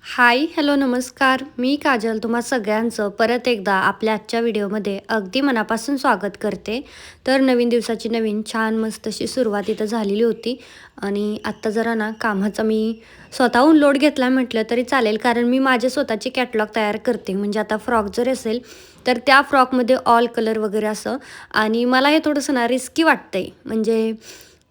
हाय, hello, नमस्कार. मी काजल तुम्हा सगळ्यांचं परत एकदा आपल्या आजच्या व्हिडिओमध्ये अगदी मनापासून स्वागत करते. तर नवीन दिवसाची नवीन छान मस्त अशी सुरुवात इथं झालेली होती आणि आत्ता जरा ना कामाचा मी स्वतःहून लोड घेतला म्हटलं तरी चालेल, कारण मी माझे स्वतःचे कॅटलॉग तयार करते. म्हणजे आता फ्रॉक जर असेल तर त्या फ्रॉकमध्ये ऑल कलर वगैरे असं. आणि मला हे थोडंसं ना रिस्की वाटतंय, म्हणजे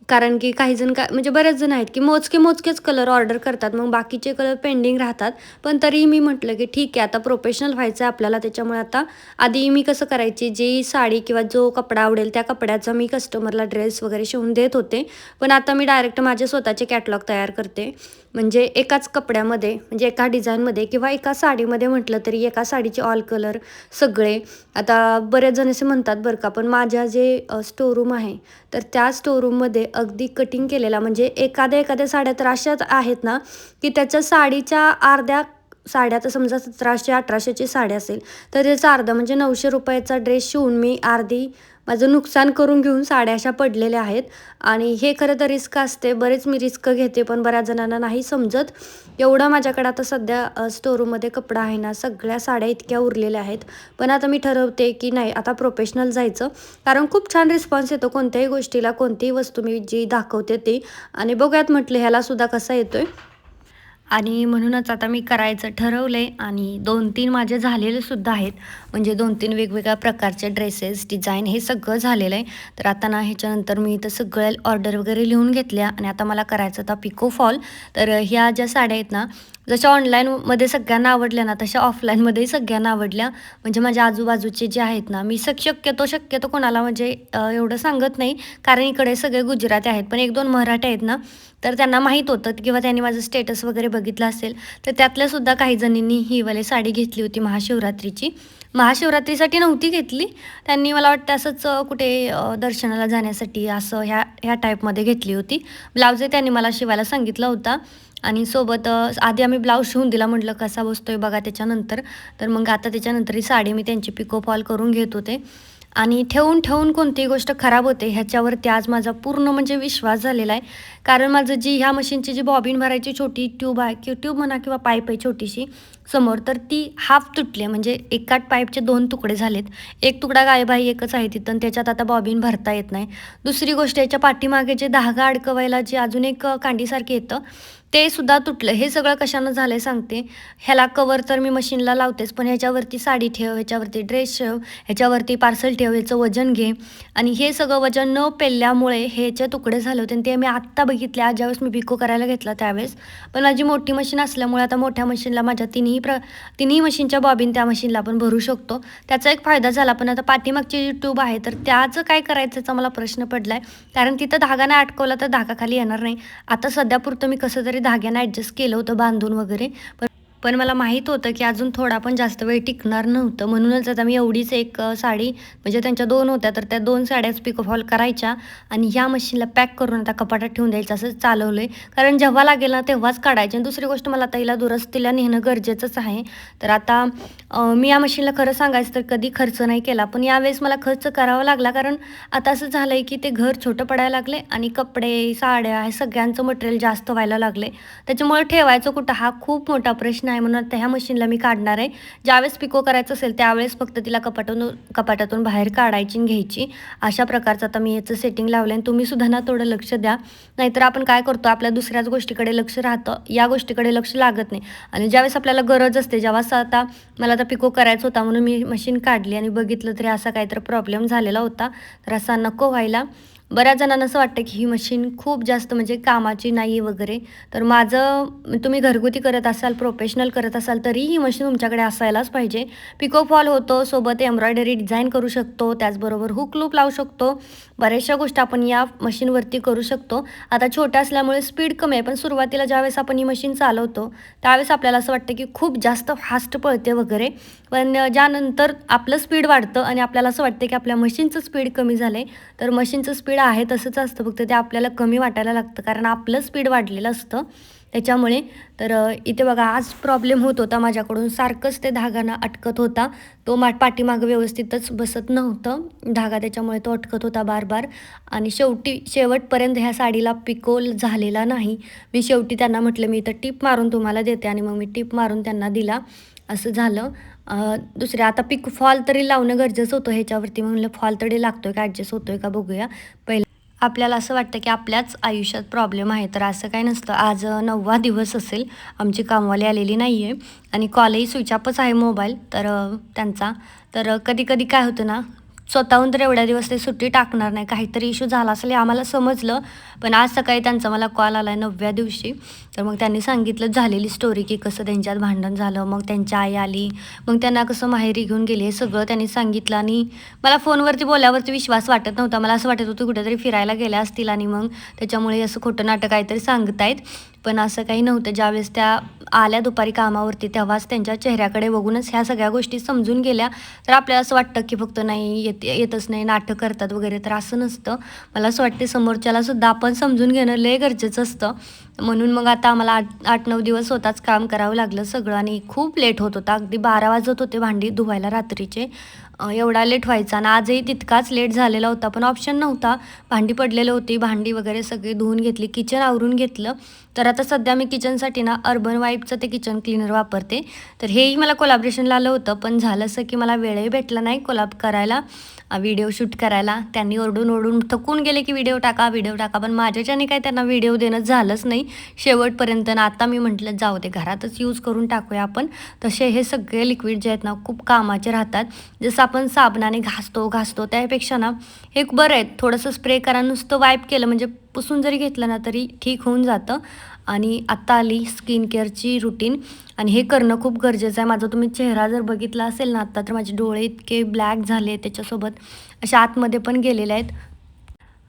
कारण की काही जण काय म्हणजे बरेच जण आहेत की मोजकेच कलर ऑर्डर करतात, मग बाकीचे कलर पेंडिंग राहतात. पण तरीही मी म्हटलं की ठीक आहे, आता प्रोफेशनल व्हायचं आहे आपल्याला, त्याच्यामुळे आता आधी मी कसं करायची, जी साडी किंवा जो कपडा आवडेल त्या कपड्याचा मी कस्टमरला ड्रेस वगैरे शिवून देत होते. पण आता मी डायरेक्ट माझे स्वतःचे कॅटलॉग तयार करते. म्हणजे एकाच कपड्यामध्ये, म्हणजे एका डिझाईनमध्ये किंवा एका साडीमध्ये म्हटलं तरी एका साडीचे ऑल कलर सगळे. आता बरेच जण असे म्हणतात बरं का, पण माझ्या जे स्टोरूम आहे तर त्या स्टोरूममध्ये अगदी कटिंग केलेला, म्हणजे एखाद्या साड्या तर अशाच आहेत ना की त्याच्या साडीच्या अर्ध्या साड्या, तर समजा 1700-1800ची साडी असेल तर त्याचा अर्धा म्हणजे 900 रुपयाचा ड्रेस शिवून मी अर्धी माझं नुकसान करून घेऊन साड्या अशा पडलेल्या आहेत. आणि हे खरं तर रिस्क असते, बरेच मी रिस्क घेते, पण बऱ्याच जणांना नाही समजत. एवढं माझ्याकडे आता सध्या स्टोरूममध्ये कपडा आहे ना, सगळ्या साड्या इतक्या उरलेल्या आहेत. पण आता मी ठरवते की नाही, आता प्रोफेशनल जायचं, कारण खूप छान रिस्पॉन्स येतो कोणत्याही गोष्टीला, कोणतीही वस्तू मी जी दाखवते ती. आणि बघूयात म्हटलं ह्यालासुद्धा कसा येतोय. आणि म्हणूनच आता मी करायचं ठरवलं आहे आणि 2-3 माझे झालेले सुद्धा आहेत. म्हणजे 2-3 वेगवेगळ्या प्रकारचे ड्रेसेस, डिझाईन हे सगळं झालेलं आहे. तर आता ना ह्याच्यानंतर मी इथं सगळ्या ऑर्डर वगैरे लिहून घेतल्या आणि आता मला करायचं होता पिको फॉल. तर ह्या ज्या साड्या आहेत ना, जशा ऑनलाईनमध्ये सगळ्यांना आवडल्या ना, तशा ऑफलाईनमध्येही सगळ्यांना आवडल्या. म्हणजे माझ्या आजूबाजूचे जे आहेत ना, मी शक्यतो कोणाला म्हणजे एवढं सांगत नाही, कारण इकडे सगळे गुजराती आहेत. पण 1-2 मराठी आहेत ना, तर त्यांना माहीत होतं किंवा त्यांनी माझं स्टेटस वगैरे बघितलं असेल, तर त्यातल्यासुद्धा काही जणींनी ही वाली साडी घेतली होती महाशिवरात्रीची. महाशिवरात्रीसाठी नव्हती घेतली, त्यांनी मला वाटतं असंच कुठे दर्शनाला जाण्यासाठी असं ह्या ह्या टाईपमध्ये घेतली होती. ब्लाऊजही त्यांनी मला शिवायला सांगितला होता आणि सोबत आधी आम्ही ब्लाऊज शिवून दिला, म्हटलं कसा बसतोय बघा त्याच्यानंतर. तर मग आता त्याच्यानंतर ही साडी मी त्यांची पिको फॉल करून घेत होते. आणि ठेवून कोणतीही गोष्ट खराब होते ह्याच्यावरती आज माझा पूर्ण म्हणजे विश्वास झालेला आहे. कारण माझं जी ह्या मशीनची जी बॉबिन भरायची छोटी ट्यूब आहे, किंवा ट्यूब म्हणा किंवा पाईप आहे छोटीशी समोर, तर ती हाफ तुटली आहे. म्हणजे एकाच पाईपचे 2 तुकडे झालेत. एक तुकडा गायब आहे, एकच आहे तिथं, आणि त्याच्यात आता बॉबिन भरता येत नाही. दुसरी गोष्ट, याच्या पाठीमागे जे धागा अडकवायला जे अजून एक कांडीसारखी येतं, ते सुद्धा तुटलं. हे सगळं कशानं झालं आहे सांगते. ह्याला कवर तर मी मशीनला लावतेच, पण ह्याच्यावरती साडी ठेव, ह्याच्यावरती ड्रेस ठेव, ह्याच्यावरती पार्सल ठेव, ह्याचं वजन घे. आणि हे सगळं वजन न पेलल्यामुळे ह्याचे तुकडे झाले होते आणि ते मी आत्ता बघितले, आज ज्यावेळेस मी पिको करायला घेतला त्यावेळेस. पण माझी मोठी मशीन असल्यामुळे आता मोठ्या मशीनला माझ्या तिन्ही मशीनच्या बॉबिन त्या मशीनला आपण भरू शकतो. त्याचा एक फायदा झाला. पण आता पाठीमागची जी ट्यूब आहे तर त्याचं काय करायचं याचा मला प्रश्न पडला आहे. कारण तिथं धागा नाही अटकवला तर धागा खाली येणार नाही. आता सध्यापुरतं मी कसं तरी धाग्यानं ॲडजस्ट केलं होतं बांधून वगैरे. पण मला माहीत होतं की अजून थोडा पण जास्त वेळ टिकणार नव्हतं. म्हणूनच आता मी एवढीच एक साडी, म्हणजे त्यांच्या 2 होत्या, तर त्या 2 साड्याच पिको फॉल करायच्या आणि ह्या मशीनला पॅक करून आता कपाटात ठेवून द्यायचं असं चालवलं आहे. कारण जेव्हा लागेल ना तेव्हाच काढायचे. आणि दुसरी गोष्ट, मला आता हिला दुरुस्तीला नेणं गरजेचंच आहे. तर आता मी या मशीनला खरं सांगायचं तर कधी खर्च नाही केला, पण यावेळेस मला खर्च करावा लागला. कारण आता असं झालं आहे की ते घर छोटं पडायला लागले आणि कपडे, साड्या हे सगळ्यांचं मटेरियल जास्त व्हायला लागले. त्याच्यामुळे ठेवायचं कुठं हा खूप मोठा प्रश्न आहे. म्हणून आता ह्या मशीनला मी काढणार आहे. ज्यावेळेस पिको करायचं असेल त्यावेळेस फक्त तिला कपाटातून बाहेर काढायची आणि घ्यायची. अशा प्रकारचं आता मी याचं सेटिंग लावलं आहे. तुम्ही सुद्धा ना थोडं लक्ष द्या. नाहीतर आपण काय करतो, आपल्या दुसऱ्याच गोष्टीकडे लक्ष राहतं, या गोष्टीकडे लक्ष लागत नाही. आणि ज्यावेळेस आपल्याला गरज असते, जेव्हा आता मला आता पिको करायचं होता म्हणून मी मशीन काढली आणि बघितलं तरी असा काहीतरी प्रॉब्लेम झालेला होता. तर असा नको व्हायला. बऱ्याच जणांना असं वाटतं की ही मशीन खूप जास्त म्हणजे कामाची नाही वगैरे. तर तुम्ही घरगुती करत असाल, प्रोफेशनल करत असाल, तरी ही मशीन तुमच्याकडे असायलाच पाहिजे. पिको फॉल होतो, सोबत एम्ब्रॉयडरी डिझाईन करू शकतो, त्याचबरोबर हुक लूप लावू शकतो. बऱ्याचशा गोष्टी आपण या मशीनवरती करू शकतो. आता छोट्या असल्यामुळे स्पीड कमी आहे, पण सुरुवातीला ज्यावेळेस आपण ही मशीन चालवतो त्यावेळेस आपल्याला असं वाटतं की खूप जास्त फास्ट पळते वगैरे. पण ज्यानंतर आपलं स्पीड वाढतं आणि आपल्याला असं वाटतं की आपल्या मशीनचं स्पीड कमी झालं आहे. तर मशीनचं स्पीड आहे तसंच असतं, फक्त ते आपल्याला कमी वाटायला लागतं कारण आपलं स्पीड वाढलेलं असतं. त्याच्यामुळे. तर इथे बघा आज प्रॉब्लेम होत होता माझ्याकडून, सारखंच ते धागा अटकत होता. तो पाठीमागं व्यवस्थितच बसत नव्हतं धागा, त्याच्यामुळे तो अटकत होता बार बार. आणि शेवटपर्यंत ह्या साडीला पिको झालेला नाही. मी शेवटी त्यांना म्हटलं मी इथं टीप मारून तुम्हाला देते, आणि मग मी टीप मारून त्यांना दिला. असं झालं. दुसऱ्या आता फॉल तरी लावणं गरजेचं होतं ह्याच्यावरती. म्हणलं फॉल तरी लागतोय का, ॲडजस्ट होतोय का बघूया. आपल्याला असं वाटतं की आपल्याच आयुष्यात प्रॉब्लेम आहे, तर असं काही नसतं. आज 9वा दिवस असेल, आमची कामवाली आलेली नाही आहे आणि कॉलही स्विच ऑफच आहे मोबाईल तर त्यांचा. तर कधी-कधी काय होतं ना, स्वतःहून तर एवढ्या दिवस ते सुट्टी टाकणार नाही, काहीतरी इश्यू झाला असेल हे आम्हाला समजलं. पण आज सकाळी त्यांचा मला कॉल आला आहे 9व्या दिवशी. तर मग त्यांनी सांगितलं झालेली स्टोरी, की कसं त्यांच्यात भांडण झालं. मग त्यांची आई आली, मग त्यांना कसं माहेरी घेऊन गेली हे सगळं त्यांनी सांगितलं. आणि मला फोनवरती बोलल्यावरती विश्वास वाटत नव्हता. मला असं वाटत होतं कुठेतरी फिरायला गेल्या असतील आणि मग त्याच्यामुळे असं खोटं नाटक काहीतरी सांगतायत. पण असं काही नव्हतं. ज्यावेळेस त्या आल्या दुपारी कामावरती, तेव्हाच त्यांच्या चेहऱ्याकडे बघूनच ह्या सगळ्या गोष्टी समजून गेल्या. तर आपल्याला असं वाटतं की फक्त नाही येतच नाही, नाटक करतात वगैरे, तर असं नसतं. मला असं वाटते समोरच्याला सुद्धा आपण समजून घेणं लय गरजेचं असतं. म्हणून मग आता आम्हाला 8-9 दिवस स्वतःच काम करावं लागलं सगळं, आणि खूप लेट होत होता. अगदी 12 वाजत होते भांडी धुवायला रात्रीचे. एवढा लेट व्हायचा आणि आजही तितकाच लेट झालेला होता. पण ऑप्शन नव्हता. भांडी पडलेली होती, भांडी वगैरे सगळी धुवून घेतली, किचन आवरून घेतलं. तर आता सध्या मी किचनसाठी ना अर्बन वाईपचं ते किचन क्लीनर वापरते. तर हेही मला कोलॅबरेशनला आलं होतं, पण झालं असं की मला वेळही भेटला नाही कोलॅब करायला, व्हिडिओ शूट करायला. त्यांनी ओरडून थकून गेले की व्हिडिओ टाका, व्हिडिओ टाका. पण माझ्याच्याने काही त्यांना व्हिडिओ देणं झालंच नाही शेवटपर्यंत. आणि आता मी म्हटलं जाऊ दे, घरातच यूज करून टाकूया आपण. तसे हे सगळे लिक्विड जे आहेत ना खूप कामाचे राहतात. जसं आपण साबणाने घासतो त्यापेक्षा ना हे बरं आहे. थोडंसं स्प्रे करा, नुसतं वाईप केलं म्हणजे पुसून जरी घेतलं ना तरी ठीक होऊन जातं. आणि आत्ता आली स्किन केअरची रुटीन, आणि हे करणं खूप गरजेचं आहे. माझा तुम्ही चेहरा जर बघितला असेल ना आत्ता, तर माझे डोळे इतके ब्लॅक झाले, त्याच्यासोबत अशा आतमध्ये पण गेलेले आहेत.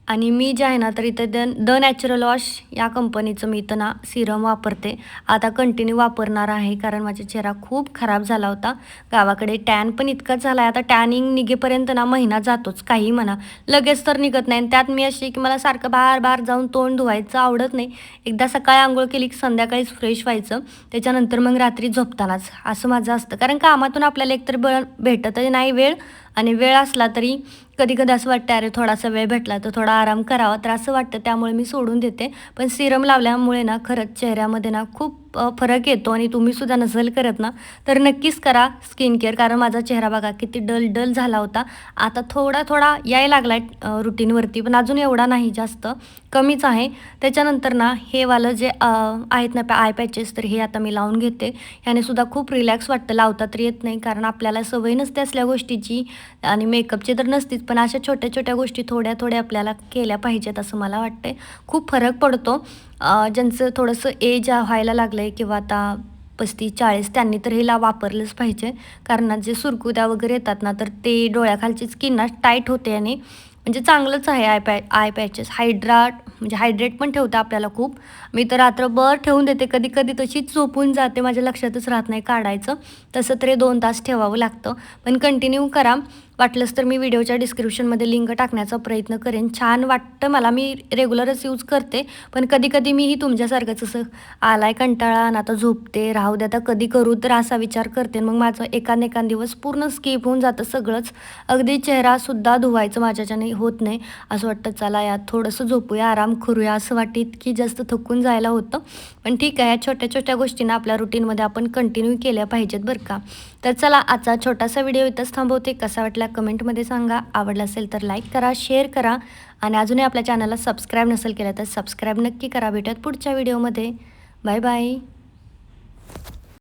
आणि मी जे आहे ना, तर इथं द नॅचरल वॉश या कंपनीचं मी इथं ना सिरम वापरते. आता कंटिन्यू वापरणार आहे, कारण माझा चेहरा खूप खराब झाला होता. गावाकडे टॅन पण इतकाच झाला आहे. आता टॅनिंग निघेपर्यंत ना महिना जातोच, काहीही म्हणा. लगेच तर निघत नाही. आणि त्यात मी अशी की मला सारखं बार जाऊन तोंड धुवायचं आवडत नाही. एकदा सकाळी अंघोळ केली की संध्याकाळीच फ्रेश व्हायचं. त्याच्यानंतर मग रात्री झोपतानाच असं माझं असतं. कारण कामातून आपल्याला एकतर भेटतही नाही वेळ, आणि वेळ असला तरी कधी-कधी असं वाटतं अरे थोडासा वेळ भेटला तर थोडा आराम करावा, तर असं वाटतं, त्यामुळे मी सोडून देते. पण सिरम लावल्यामुळे ना खरंच चेहऱ्यामध्ये ना खूप फरक येतो. आणि तुम्हीसुद्धा नसेल करत ना, तर नक्कीच करा स्किन केअर. कारण माझा चेहरा बघा किती डल झाला होता. आता थोडा यायला लागला आहे रुटीनवरती, पण अजून एवढा नाही, जास्त कमीच आहे. त्याच्यानंतर ना हे वालं जे आहेत ना आय पॅचेस, तर हे आता मी लावून घेते. ह्याने सुद्धा खूप रिलॅक्स वाटतं. लावता तर येत नाही, कारण आपल्याला सवय नसते असल्या गोष्टीची, आणि मेकअपची तर नसतीच. पण अशा छोट्या गोष्टी थोड्या आपल्याला केल्या पाहिजेत असं मला वाटते. खूप फरक पडतो. ज्यांचं थोडंसं एज व्हायला लागलं आहे, किंवा आता 35-40, त्यांनी तर हे वापरलंच पाहिजे. कारण जे सुरकुत्या वगैरे येतात ना, तर ते डोळ्याखालची स्किन ना टाईट होते, आणि म्हणजे चांगलंच आहे आय पॅचेस. हायड्रेट पण ठेवतं आपल्याला खूप. मी तर रात्रभर ठेवून देते. कधी-कधी तशीच झोपून जाते, माझ्या लक्षातच राहत नाही काढायचं. तसं तरी 2 तास ठेवावं लागतं. पण कंटिन्यू करा. वाटलंच तर मी व्हिडिओच्या डिस्क्रिप्शनमध्ये लिंक टाकण्याचा प्रयत्न करेन. छान वाटतं मला, मी रेग्युलरच यूज करते. पण कधी-कधी मीही तुमच्यासारखंच असं आलाय कंटाळा आणि आता झोपते, राहू दे आता कधी करू, तर असा विचार करते. मग माझं एकान दिवस पूर्ण स्किप होऊन जातं सगळंच. अगदी चेहरासुद्धा धुवायचं माझ्याच्याने होत नाही. असं वाटतं चला यार थोडंसं झोपूया, आराम करूया, असं वाटतं. इतकी जास्त थकून जायला होतं. पण ठीक आहे, या छोट्या गोष्टींना आपल्या रुटीनमध्ये आपण कंटिन्यू केल्या पाहिजेत बरं का. तर चला आजचा छोटासा व्हिडिओ इथंच थांबवते. कसा वाटला कमेंटमध्ये सांगा. आवडला असेल तर लाईक करा, शेअर करा, आणि अजूनही आपल्या चॅनलला सबस्क्राईब नसेल केलं तर सबस्क्राईब नक्की करा. भेटूयात पुढच्या व्हिडिओमध्ये. Bye bye.